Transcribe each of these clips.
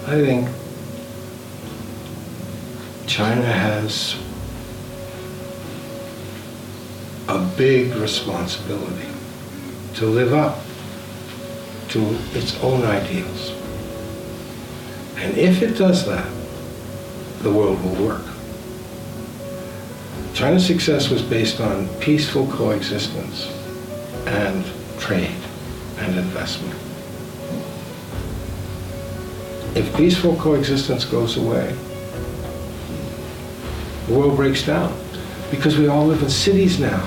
I think China has a big responsibility to live up to its own ideals. And if it does that, the world will work. China's success was based on peaceful coexistence and trade and investment. If peaceful coexistence goes away, the world breaks down because we all live in cities now.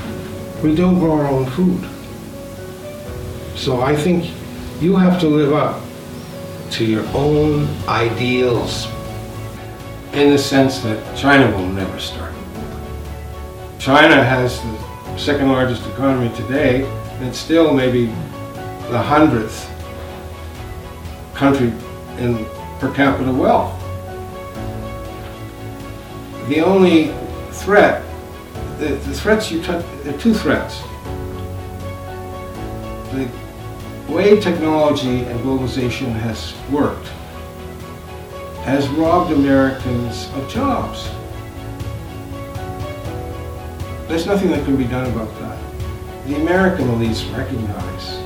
We don't grow our own food. So I think you have to live up to your own ideals in the sense that China will never start. China has the second largest economy today, and it's still maybe the 100th country in per capita wealth. The only threat, the threats you touch, there are two threats. The way technology and globalization has worked has robbed Americans of jobs. There's nothing that can be done about that. The American elites recognize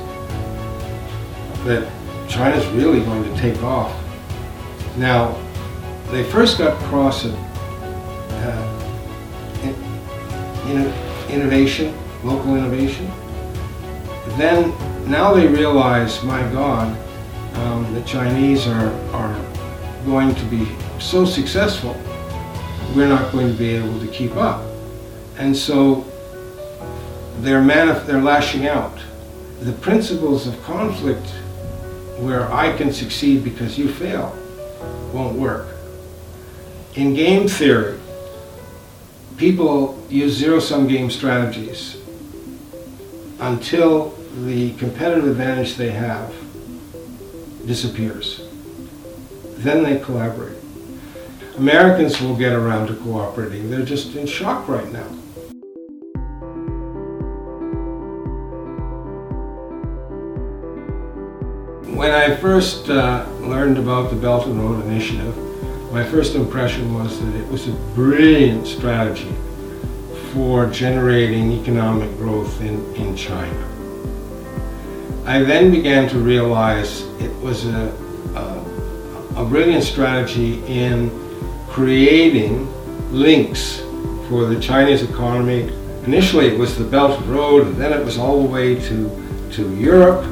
that China's really going to take off. Now, they first got cross at innovation, local innovation. Then, now they realize, my God, the Chinese are going to be so successful, we're not going to be able to keep up. And so they're lashing out. The principles of conflict, where I can succeed because you fail, won't work. In game theory, people use zero-sum game strategies until the competitive advantage they have disappears. Then they collaborate. Americans will get around to cooperating. They're just in shock right now. When I first learned about the Belt and Road Initiative, my first impression was that it was a brilliant strategy for generating economic growth in China. I then began to realize it was a brilliant strategy in creating links for the Chinese economy. Initially it was the Belt and Road, and then it was all the way to Europe,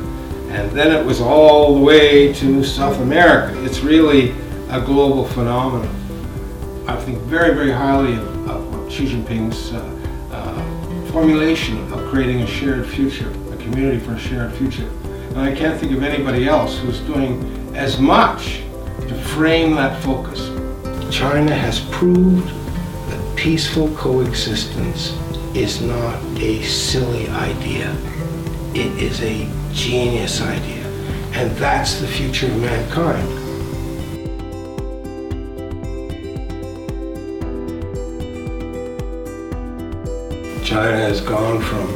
and then it was all the way to South America. It's really a global phenomenon. I think very, very highly of Xi Jinping's formulation of creating a shared future, a community for a shared future. And I can't think of anybody else who's doing as much to frame that focus. China has proved that peaceful coexistence is not a silly idea. It is a genius idea, and that's the future of mankind. China has gone from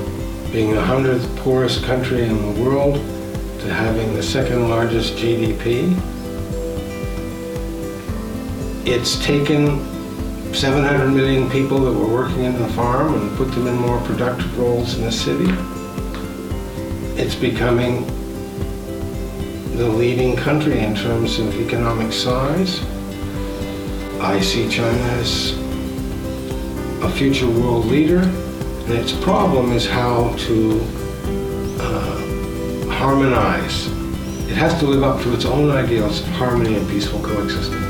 being the 100th poorest country in the world to having the second largest GDP. It's taken 700 million people that were working in the farm and put them in more productive roles in the city. It's becoming the leading country in terms of economic size. I see China as a future world leader, and its problem is how to harmonize. It has to live up to its own ideals of harmony and peaceful coexistence.